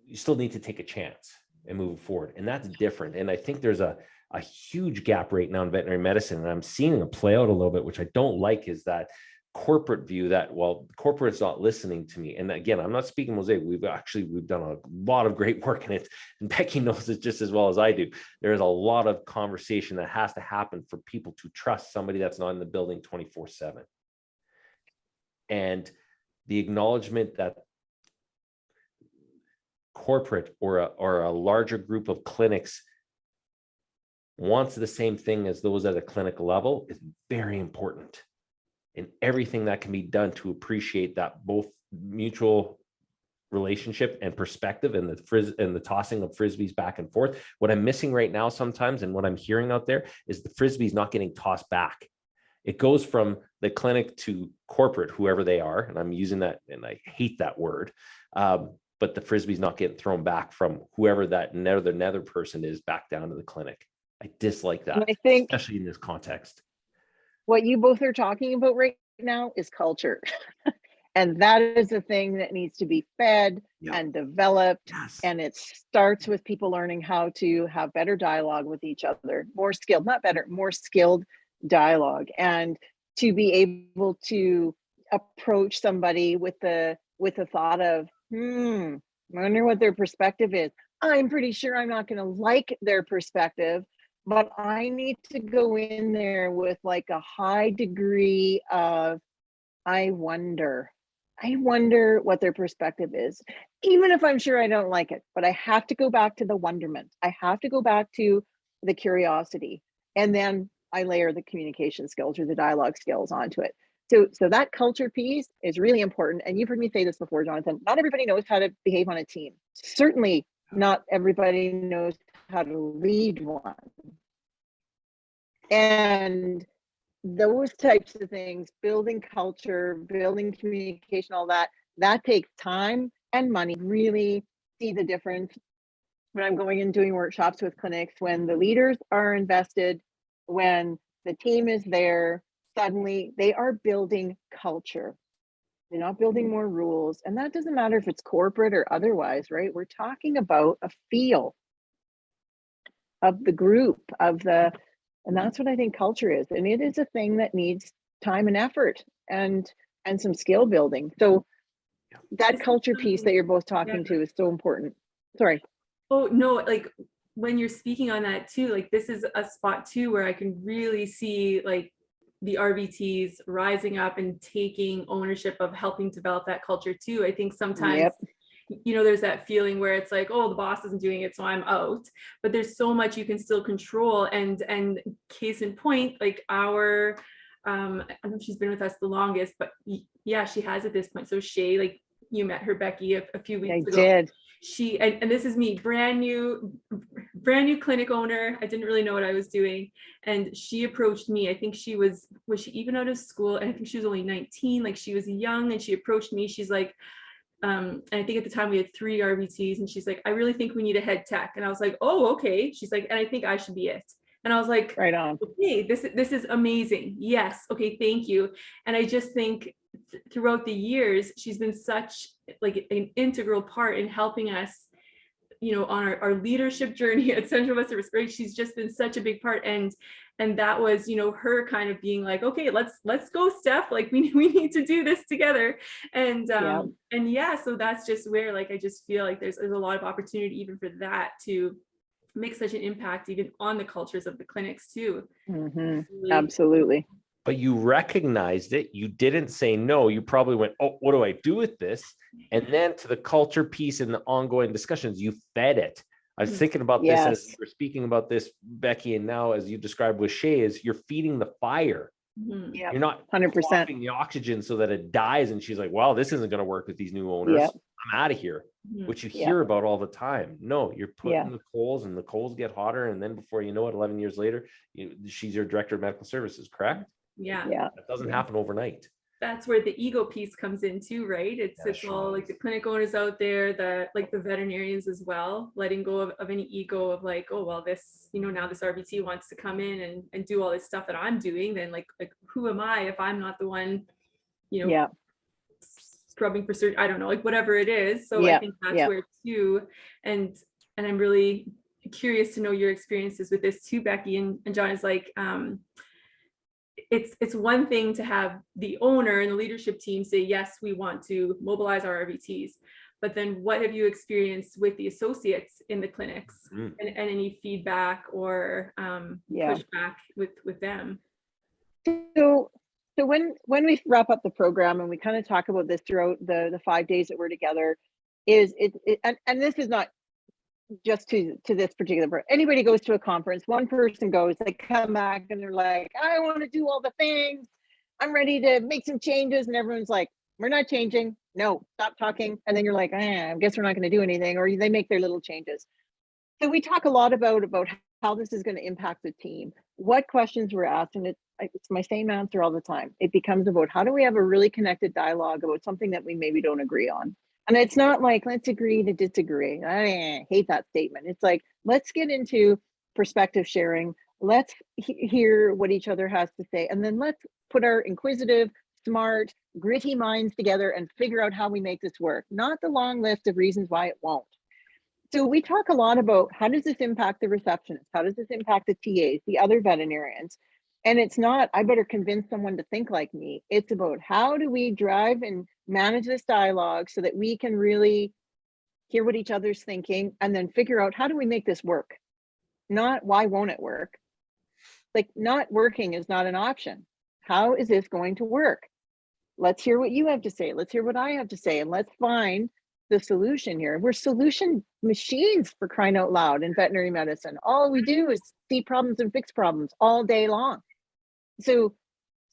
[SPEAKER 1] you still need to take a chance and move forward. And that's different. And I think there's a huge gap right now in veterinary medicine, and I'm seeing it play out a little bit, which I don't like, is that corporate view that, well, corporate's not listening to me. And again, I'm not speaking Mosaic. We've done a lot of great work in it, and Becky knows it just as well as I do. There is a lot of conversation that has to happen for people to trust somebody that's not in the building 24/7. And the acknowledgement that corporate or a larger group of clinics wants the same thing as those at a clinic level is very important. And everything that can be done to appreciate that both mutual relationship and perspective, and the tossing of frisbees back and forth. What I'm missing right now sometimes, and what I'm hearing out there, is the frisbee's not getting tossed back. It goes from the clinic to corporate, whoever they are, and I'm using that, and I hate that word, but the frisbee's not getting thrown back from whoever that nether person is back down to the clinic. I dislike that,
[SPEAKER 4] I think,
[SPEAKER 1] especially in this context.
[SPEAKER 4] What you both are talking about right now is culture. And that is the thing that needs to be fed and developed. Yes. And it starts with people learning how to have better dialogue with each other, more skilled dialogue, and to be able to approach somebody with the thought of, I wonder what their perspective is. I'm pretty sure I'm not going to like their perspective, but I need to go in there with like a high degree of, I wonder what their perspective is, even if I'm sure I don't like it, but I have to go back to the wonderment. I have to go back to the curiosity. And then I layer the communication skills or the dialogue skills onto it. So that culture piece is really important. And you've heard me say this before, Jonathan, not everybody knows how to behave on a team. Certainly not everybody knows how to lead one. And those types of things, building culture, building communication, all that, that takes time and money. Really see the difference when I'm going and doing workshops with clinics, when the leaders are invested, when the team is there, suddenly they are building culture. They're not building more rules. And that doesn't matter if it's corporate or otherwise, right? We're talking about a feel of the group, and that's what I think culture is. And it is a thing that needs time and effort and some skill building. So that culture piece that you're both talking to is so important. Sorry.
[SPEAKER 3] Oh, no, like when you're speaking on that too, like this is a spot too where I can really see like the RVTs rising up and taking ownership of helping develop that culture too. I think sometimes, you know, there's that feeling where it's like, oh, the boss isn't doing it, so I'm out. But there's so much you can still control. And case in point, like our, I don't know if she's been with us the longest, but yeah, she has at this point. So Shay, like you met her, Becky, a few weeks ago.
[SPEAKER 4] I did.
[SPEAKER 3] She, and this is me, brand new clinic owner. I didn't really know what I was doing. And she approached me. I think was she even out of school? And I think she was only 19, like she was young, and she approached me. She's like, and I think at the time we had 3 RVTs, and she's like, I really think we need a head tech. And I was like, oh, okay. She's like, and I think I should be it. And I was like,
[SPEAKER 4] right on.
[SPEAKER 3] Okay, this is amazing. Yes. Okay. Thank you. And I just think throughout the years, she's been such like an integral part in helping us, you know, on our leadership journey at Central West Service, right? She's just been such a big part. And that was, you know, her kind of being like, okay, let's go, Steph, like we need to do this together. And yeah, so that's just where, like, I just feel like there's a lot of opportunity even for that to make such an impact even on the cultures of the clinics too.
[SPEAKER 4] Mm-hmm. Really, absolutely.
[SPEAKER 1] But you recognized it. You didn't say no. You probably went, oh, what do I do with this? And then to the culture piece and the ongoing discussions, you fed it. I was thinking about this as you were speaking about this, Becky, and now as you described with Shay, is you're feeding the fire.
[SPEAKER 3] Mm-hmm.
[SPEAKER 4] Yep.
[SPEAKER 1] You're not
[SPEAKER 4] 100%
[SPEAKER 1] the oxygen so that it dies. And she's like, wow, this isn't going to work with these new owners.
[SPEAKER 4] Yep.
[SPEAKER 1] I'm out of here.
[SPEAKER 3] Mm-hmm.
[SPEAKER 1] Which you hear about all the time. No, you're putting the coals, and the coals get hotter. And then before you know it, 11 years later, she's your director of medical services, correct?
[SPEAKER 3] Yeah.
[SPEAKER 1] That doesn't happen overnight.
[SPEAKER 3] That's where the ego piece comes in too, right? It's all like the clinic owners out there, the veterinarians as well, letting go of any ego of like, oh, well, this, you know, now this RVT wants to come in and do all this stuff that I'm doing. Then like who am I if I'm not the one, you know, scrubbing for surgery? I don't know, like whatever it is. So I think that's where too, and I'm really curious to know your experiences with this too, Becky, and John, is like, it's one thing to have the owner and the leadership team say, yes, we want to mobilize our RVTs, but then what have you experienced with the associates in the clinics and any feedback or pushback with them?
[SPEAKER 4] So when we wrap up the program and we kind of talk about this throughout the 5 days that we're together, is and this is not just to this particular, anybody goes to a conference, one person goes, they come back and they're like, I want to do all the things, I'm ready to make some changes, and everyone's like, we're not changing, no, stop talking. And then you're like, I guess we're not going to do anything, or they make their little changes. So we talk a lot about how this is going to impact the team, what questions we're asked, and it's my same answer all the time. It becomes about how do we have a really connected dialogue about something that we maybe don't agree on. And it's not like, let's agree to disagree. I hate that statement. It's like, let's get into perspective sharing. Let's hear what each other has to say. And then let's put our inquisitive, smart, gritty minds together and figure out how we make this work. Not the long list of reasons why it won't. So we talk a lot about how does this impact the receptionists? How does this impact the TAs, the other veterinarians? And it's not, I better convince someone to think like me. It's about how do we drive and manage this dialogue so that we can really hear what each other's thinking, and then figure out, how do we make this work? Not why won't it work? Like, not working is not an option. How is this going to work? Let's hear what you have to say. Let's hear what I have to say. And let's find the solution here. We're solution machines, for crying out loud, in veterinary medicine. All we do is see problems and fix problems all day long. So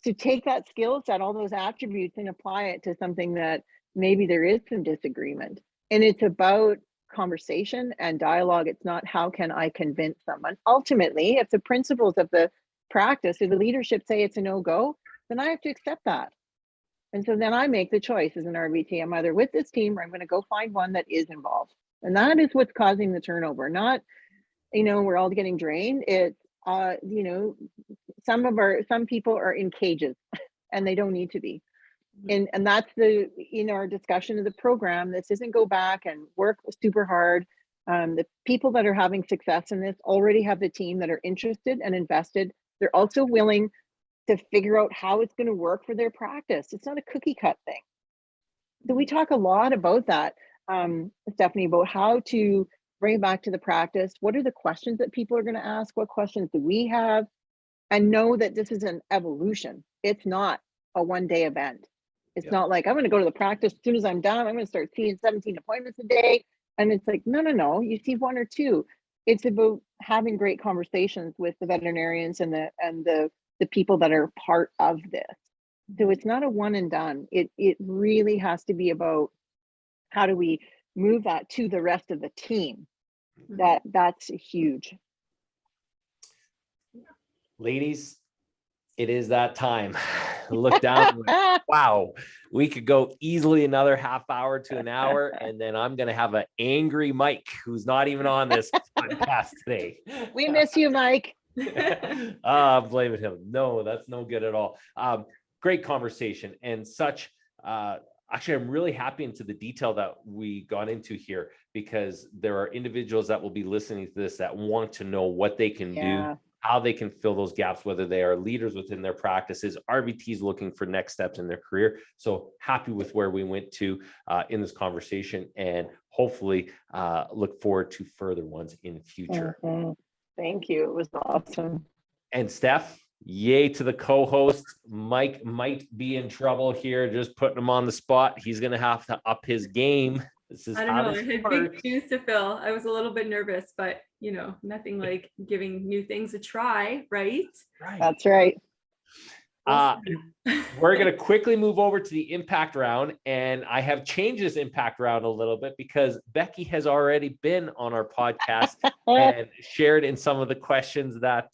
[SPEAKER 4] to take that skill set, all those attributes, and apply it to something that maybe there is some disagreement. And it's about conversation and dialogue. It's not, how can I convince someone? Ultimately, if the principles of the practice or the leadership say it's a no-go, then I have to accept that. And so then I make the choice as an RVT. I'm either with this team, or I'm going to go find one that is involved. And that is what's causing the turnover. Not, we're all getting drained. It's, some people are in cages and they don't need to be. And that's our discussion of the program. This isn't go back and work super hard. The people that are having success in this already have the team that are interested and invested. They're also willing to figure out how it's going to work for their practice. It's not a cookie cut thing. So we talk a lot about that, Stephanie, about how to bring it back to the practice. What are the questions that people are going to ask? What questions do we have? And know that this is an evolution. It's not a one-day event. It's not like, I'm going to go to the practice as soon as I'm done, I'm going to start seeing 17 appointments a day. And it's like, no, you see one or two. It's about having great conversations with the veterinarians and the people that are part of this. So it's not a one and done. It really has to be about, how do we move that to the rest of the team? That's huge.
[SPEAKER 1] Ladies, it is that time. Look down. Wow, we could go easily another half hour to an hour, and then I'm going to have an angry Mike who's not even on this podcast today.
[SPEAKER 4] We miss you, Mike.
[SPEAKER 1] I'm blaming him. No, that's no good at all. Great conversation, and such. Actually, I'm really happy into the detail that we got into here, because there are individuals that will be listening to this that want to know what they can do, how they can fill those gaps, whether they are leaders within their practices, RVTs looking for next steps in their career. So happy with where we went to in this conversation, and hopefully look forward to further ones in the future.
[SPEAKER 4] Thank you. It was awesome.
[SPEAKER 1] And Steph, yay to the co-host. Mike might be in trouble here, just putting him on the spot. He's going to have to up his game. This is,
[SPEAKER 3] I don't know. I had big shoes to fill. I was a little bit nervous, but nothing like giving new things a try, right?
[SPEAKER 1] Right.
[SPEAKER 4] That's right.
[SPEAKER 1] We're going to quickly move over to the impact round, and I have changed this impact round a little bit because Becky has already been on our podcast and shared in some of the questions that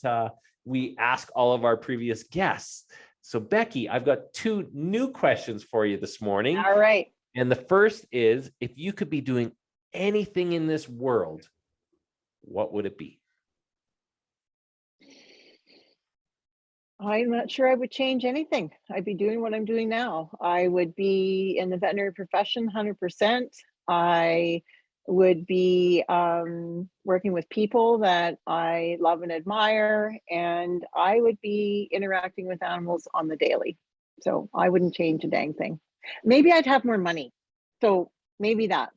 [SPEAKER 1] we ask all of our previous guests. So Becky, I've got 2 new questions for you this morning.
[SPEAKER 4] All right.
[SPEAKER 1] And the first is, if you could be doing anything in this world, what would it be?
[SPEAKER 4] I'm not sure I would change anything. I'd be doing what I'm doing now. I would be in the veterinary profession 100%. I would be working with people that I love and admire, and I would be interacting with animals on the daily. So I wouldn't change a dang thing. Maybe I'd have more money. So maybe that.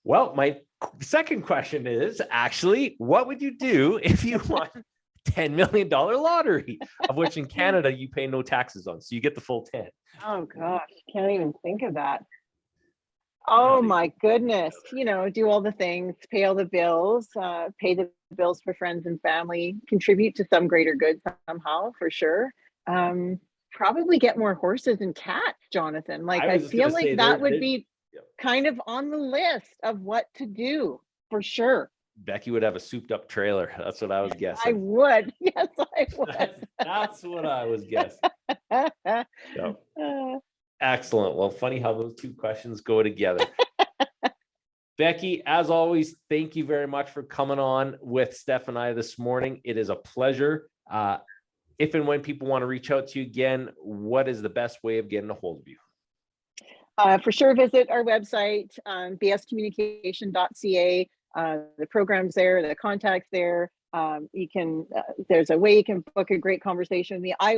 [SPEAKER 1] Well, my second question is actually, what would you do if you won $10 million lottery, of which in Canada you pay no taxes on, so you get the full 10?
[SPEAKER 4] Oh gosh, can't even think of that. Oh my goodness, do all the things, pay all the bills, pay the bills for friends and family, contribute to some greater good somehow, for sure. Probably get more horses and cats, Jonathan. Like, I feel like that would be kind of on the list of what to do, for sure.
[SPEAKER 1] Becky would have a souped up trailer. That's what I was guessing.
[SPEAKER 4] I would. Yes, I would.
[SPEAKER 1] That's what I was guessing. So, excellent. Well, funny how those 2 questions go together. Becky, as always, thank you very much for coming on with Steph and I this morning. It is a pleasure. If and when people want to reach out to you again, what is the best way of getting a hold of you?
[SPEAKER 4] For sure, visit our website, bscommunication.ca. The program's there, the contact's there. You can, there's a way you can book a great conversation with me. I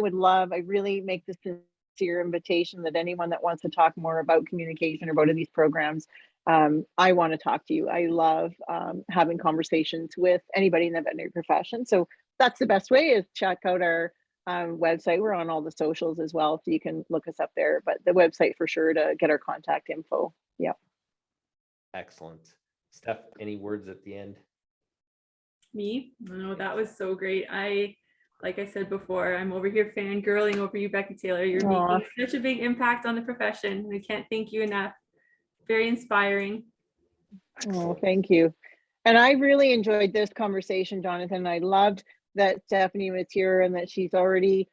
[SPEAKER 4] really make this sincere invitation that anyone that wants to talk more about communication or about these programs, I want to talk to you. I love having conversations with anybody in the veterinary profession. So that's the best way, is check out our website. We're on all the socials as well, so you can look us up there, but the website for sure to get our contact info. Yeah.
[SPEAKER 1] Excellent. Steph, any words at the end?
[SPEAKER 3] Me? No, that was so great. Like I said before, I'm over here fangirling over you, Becky Taylor. You're making such a big impact on the profession. I can't thank you enough. Very inspiring.
[SPEAKER 4] Oh, thank you. And I really enjoyed this conversation, Jonathan. I loved that Stephanie was here and that she's already,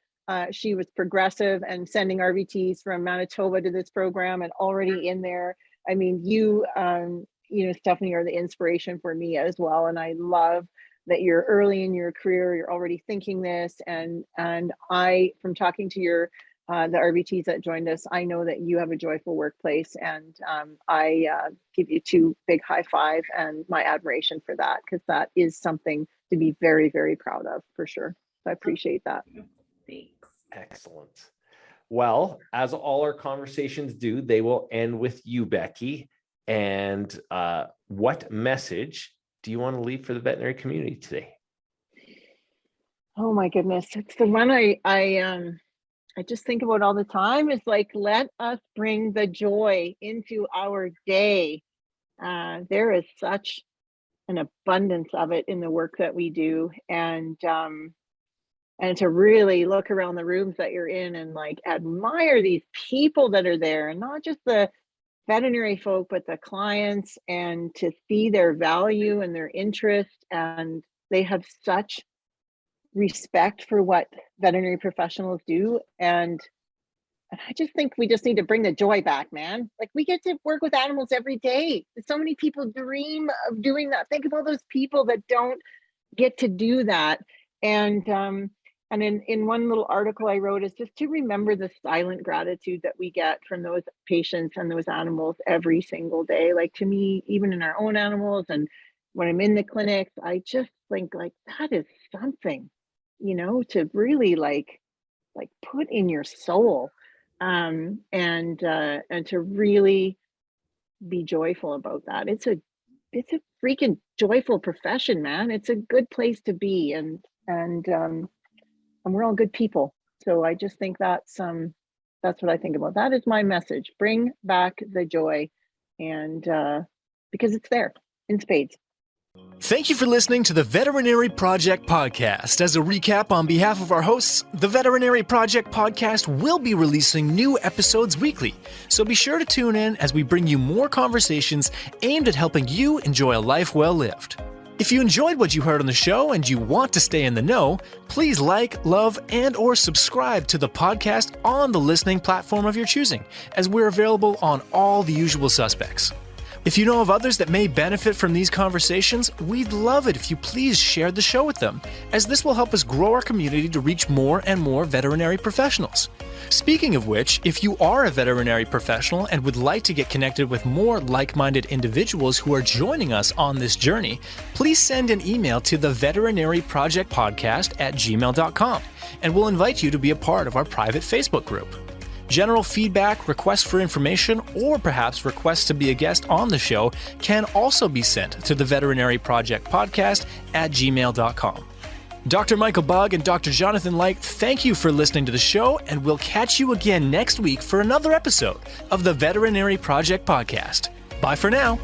[SPEAKER 4] she was progressive and sending RVTs from Manitoba to this program and already in there. I mean, you know, Stephanie, are the inspiration for me as well. And I love that you're early in your career, you're already thinking this. And I, from talking to your, the RVTs that joined us, I know that you have a joyful workplace, and I give you two big high five and my admiration for that, because that is something to be very, very proud of, for sure. So I appreciate that.
[SPEAKER 3] Thanks.
[SPEAKER 1] Excellent. Well, as all our conversations do, they will end with you, Becky. And what message do you want to leave for the veterinary community today?
[SPEAKER 4] Oh my goodness, it's the one I just think about all the time. Is like, let us bring the joy into our day. There is such an abundance of it in the work that we do, and to really look around the rooms that you're in and like admire these people that are there, and not just the veterinary folk, but the clients, and to see their value and their interest, and they have such respect for what veterinary professionals do. And I just think we just need to bring the joy back, man. Like, we get to work with animals every day. So many people dream of doing that. Think of all those people that don't get to do that. And in one little article I wrote, is just to remember the silent gratitude that we get from those patients and those animals every single day. Like, to me, even in our own animals, and when I'm in the clinics, I just think like, that is something, you know, to really like put in your soul, and to really be joyful about that. It's a freaking joyful profession, man. It's a good place to be, and we're all good people. So I just think that's what I think about. That is my message. Bring back the joy, and because it's there in spades.
[SPEAKER 2] Thank you for listening to the Veterinary Project Podcast. As a recap, on behalf of our hosts, the Veterinary Project Podcast will be releasing new episodes weekly, so be sure to tune in as we bring you more conversations aimed at helping you enjoy a life well lived. If you enjoyed what you heard on the show and you want to stay in the know, please like, love, and or subscribe to the podcast on the listening platform of your choosing, as we're available on all the usual suspects. If you know of others that may benefit from these conversations, we'd love it if you please share the show with them, as this will help us grow our community to reach more and more veterinary professionals. Speaking of which, if you are a veterinary professional and would like to get connected with more like-minded individuals who are joining us on this journey, please send an email to the veterinaryprojectpodcast@gmail.com, and we'll invite you to be a part of our private Facebook group. General feedback, requests for information, or perhaps requests to be a guest on the show can also be sent to the veterinaryprojectpodcast@gmail.com. Dr. Michael Bugg and Dr. Jonathan Leicht, thank you for listening to the show, and we'll catch you again next week for another episode of the Veterinary Project Podcast. Bye for now.